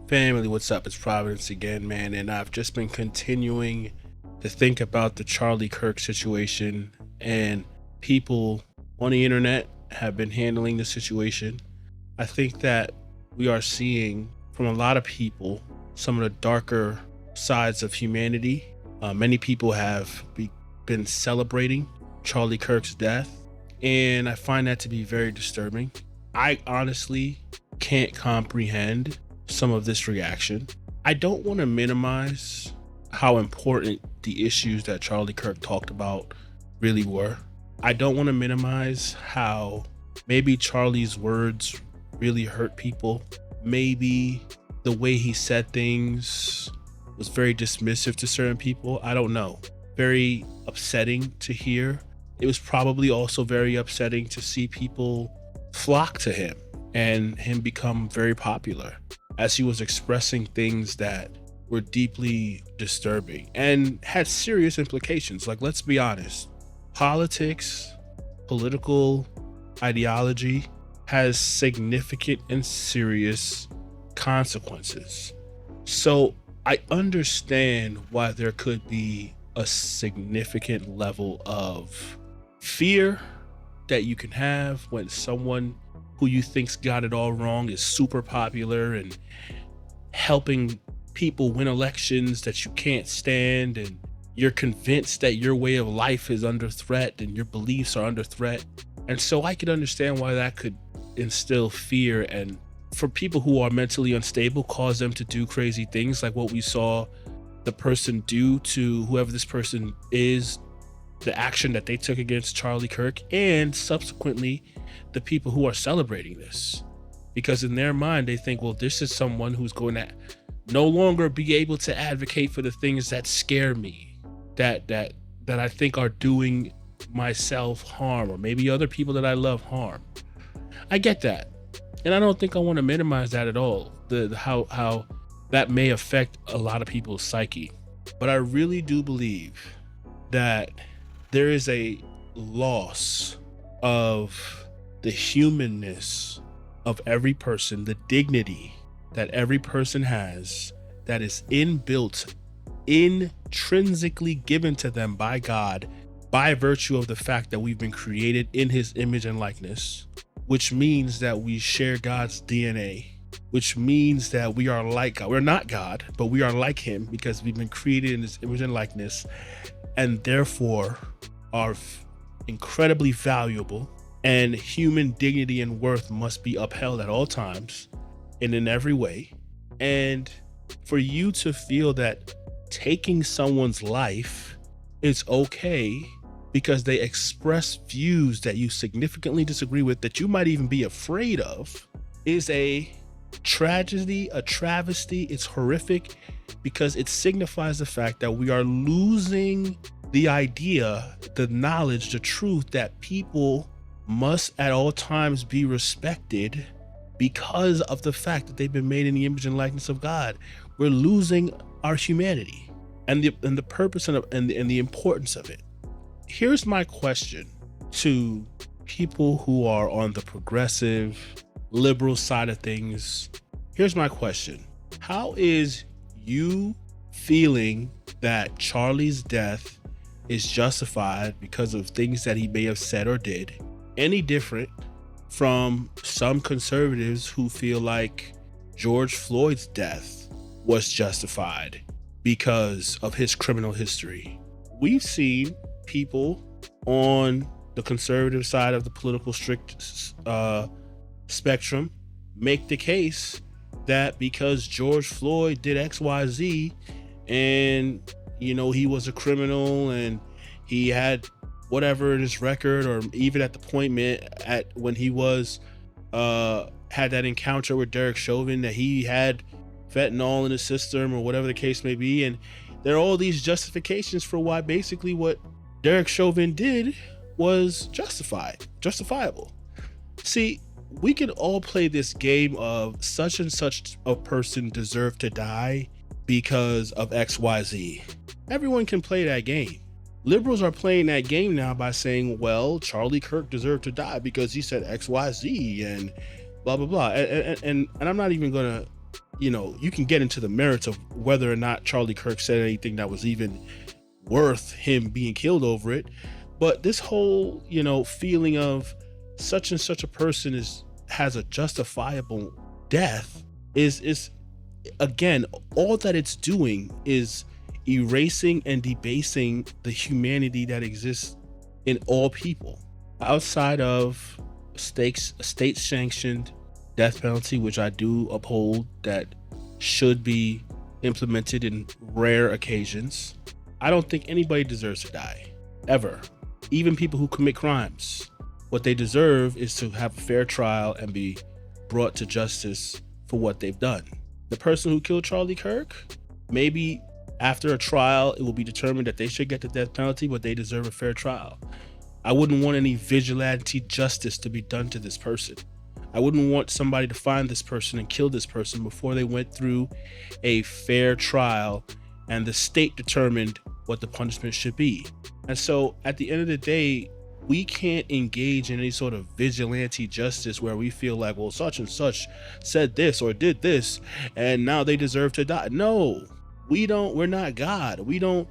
Family, what's up? It's Providence again, man. And I've just been continuing to think about the Charlie Kirk situation, and people on the internet have been handling the situation. I think that we are seeing from a lot of people some of the darker sides of humanity. Many people have been celebrating Charlie Kirk's death, and I find that to be very disturbing. I honestly can't comprehend some of this reaction. I don't want to minimize how important the issues that Charlie Kirk talked about really were. I don't want to minimize how maybe Charlie's words really hurt people. Maybe the way he said things was very dismissive to certain people. I don't know. Very upsetting to hear. It was probably also very upsetting to see people flock to him and him become very popular as he was expressing things that were deeply disturbing and had serious implications. Like, let's be honest, politics, political ideology has significant and serious consequences. So I understand why there could be a significant level of fear that you can have when someone who you think's got it all wrong is super popular and helping people win elections that you can't stand, and you're convinced that your way of life is under threat and your beliefs are under threat. And so I could understand why that could instill fear, and for people who are mentally unstable, cause them to do crazy things like what we saw the person do to whoever this person is, the action that they took against Charlie Kirk, and subsequently the people who are celebrating this. Because in their mind, they think, well, this is someone who's going to no longer be able to advocate for the things that scare me, that I think are doing myself harm, or maybe other people that I love harm. I get that. And I don't think I want to minimize that at all, how that may affect a lot of people's psyche. But I really do believe that there is a loss of the humanness of every person, the dignity that every person has, that is inbuilt, intrinsically given to them by God by virtue of the fact that we've been created in his image and likeness, which means that we share God's DNA, which means that we are like God. We're not God, but we are like him because we've been created in his image and likeness, and therefore are incredibly valuable, and human dignity and worth must be upheld at all times and in every way. And for you to feel that taking someone's life is okay because they express views that you significantly disagree with, that you might even be afraid of, is a tragedy, a travesty. It's horrific because it signifies the fact that we are losing the idea, the knowledge, the truth that people must at all times be respected because of the fact that they've been made in the image and likeness of God. We're losing our humanity and the purpose and the importance of it. Here's my question to people who are on the progressive, liberal side of things. Here's my question. How is you feeling that Charlie's death is justified because of things that he may have said or did any different from some conservatives who feel like George Floyd's death was justified because of his criminal history? We've seen people on the conservative side of the political spectrum make the case that because George Floyd did XYZ and he was a criminal and he had whatever in his record, or even at the point at when he was had that encounter with Derek Chauvin, that he had fentanyl in his system or whatever the case may be. And there are all these justifications for why basically what Derek Chauvin did was justifiable. See, we can all play this game of such and such a person deserved to die because of XYZ. Everyone can play that game. Liberals are playing that game now by saying, well, Charlie Kirk deserved to die because he said XYZ and blah, blah, blah. And I'm not even going to you can get into the merits of whether or not Charlie Kirk said anything that was even worth him being killed over it. But this whole, feeling of such and such a person has a justifiable death is again, all that it's doing is erasing and debasing the humanity that exists in all people. Outside of state-sanctioned death penalty, which I do uphold, that should be implemented in rare occasions, I don't think anybody deserves to die, ever. Even people who commit crimes. What they deserve is to have a fair trial and be brought to justice for what they've done. The person who killed Charlie Kirk, maybe after a trial, it will be determined that they should get the death penalty, but they deserve a fair trial. I wouldn't want any vigilante justice to be done to this person. I wouldn't want somebody to find this person and kill this person before they went through a fair trial and the state determined what the punishment should be. And so at the end of the day, we can't engage in any sort of vigilante justice where we feel like, well, such and such said this or did this and now they deserve to die. No, we're not God. We don't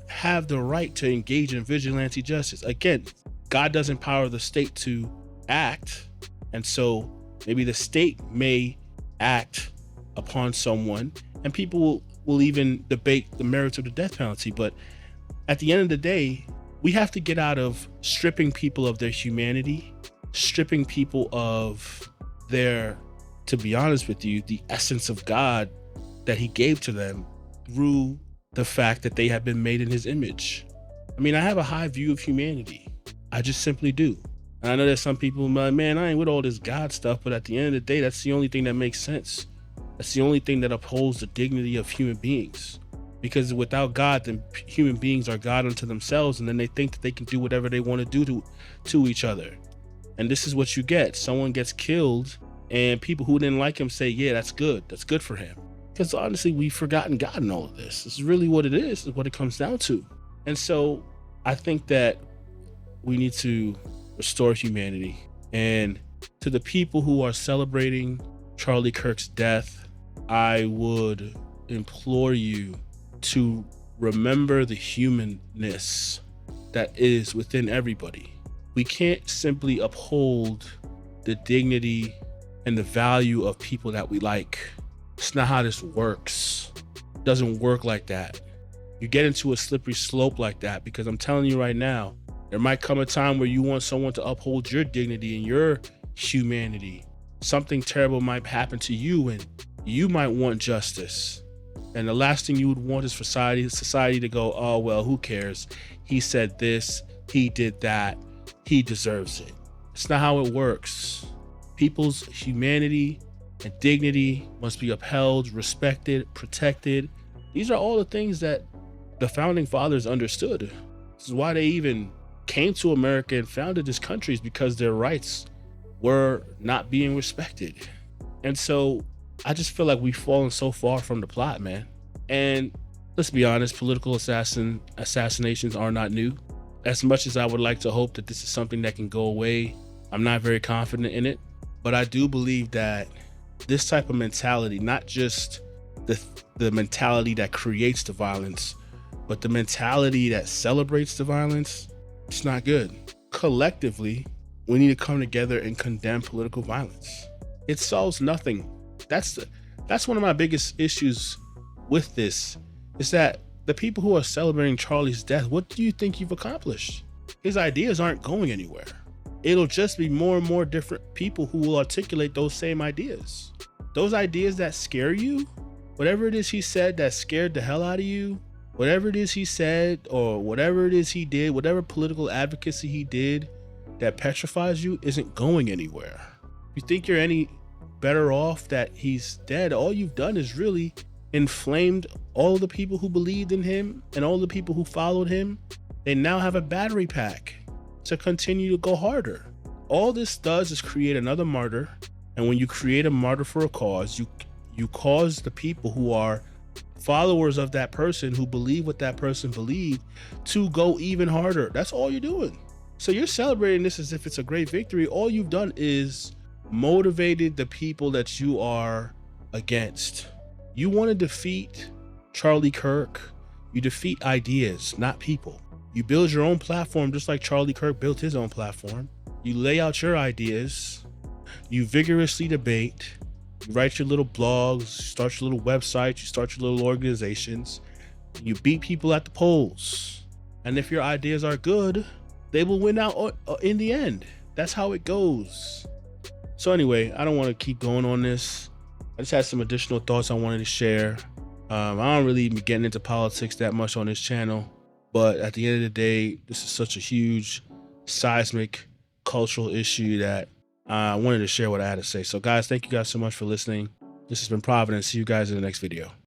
have the right to engage in vigilante justice. Again, God does empower the state to act. And so maybe the state may act upon someone and people will even debate the merits of the death penalty. But at the end of the day, we have to get out of stripping people of their humanity, stripping people of their, to be honest with you, the essence of God that he gave to them through the fact that they have been made in his image. I mean, I have a high view of humanity. I just simply do. And I know there's some people who are like, man, I ain't with all this God stuff, but at the end of the day, that's the only thing that makes sense. That's the only thing that upholds the dignity of human beings. Because without God, then human beings are God unto themselves, and then they think that they can do whatever they want to do to each other. And this is what you get. Someone gets killed, and people who didn't like him say, yeah, that's good. That's good for him. Because honestly, we've forgotten God in all of this. This is really what it is what it comes down to. And so I think that we need to restore humanity. And to the people who are celebrating Charlie Kirk's death, I would implore you to remember the humanness that is within everybody. We can't simply uphold the dignity and the value of people that we like. It's not how this works. It doesn't work like that. You get into a slippery slope like that because I'm telling you right now, there might come a time where you want someone to uphold your dignity and your humanity. Something terrible might happen to you and you might want justice. And the last thing you would want is for society to go, oh, well, who cares? He said this, he did that, he deserves it. It's not how it works. People's humanity and dignity must be upheld, respected, protected. These are all the things that the founding fathers understood. This is why they even came to America and founded this country, is because their rights were not being respected. And so I just feel like we've fallen so far from the plot, man. And let's be honest, political assassinations are not new. As much as I would like to hope that this is something that can go away, I'm not very confident in it. But I do believe that this type of mentality, not just the mentality that creates the violence, but the mentality that celebrates the violence, it's not good. Collectively, we need to come together and condemn political violence. It solves nothing. That's one of my biggest issues with this, is that the people who are celebrating Charlie's death, what do you think you've accomplished? His ideas aren't going anywhere. It'll just be more and more different people who will articulate those same ideas. Those ideas that scare you, whatever it is he said that scared the hell out of you, whatever it is he said or whatever it is he did, whatever political advocacy he did that petrifies you isn't going anywhere. You think you're any better off that he's dead? All you've done is really inflamed all the people who believed in him and all the people who followed him. They now have a battery pack to continue to go harder. All this does is create another martyr. And when you create a martyr for a cause, you cause the people who are followers of that person, who believe what that person believed, to go even harder. That's all you're doing. So you're celebrating this as if it's a great victory. All you've done is motivated the people that you are against. You want to defeat Charlie Kirk, you defeat ideas, not people. You build your own platform just like Charlie Kirk built his own platform. You lay out your ideas, you vigorously debate, you write your little blogs, you start your little websites, you start your little organizations, you beat people at the polls. And if your ideas are good, they will win out in the end. That's how it goes. So anyway, I don't want to keep going on this. I just had some additional thoughts I wanted to share. I don't really be getting into politics that much on this channel, but at the end of the day, this is such a huge seismic cultural issue that I wanted to share what I had to say. So guys, thank you guys so much for listening. This has been Providence. See you guys in the next video.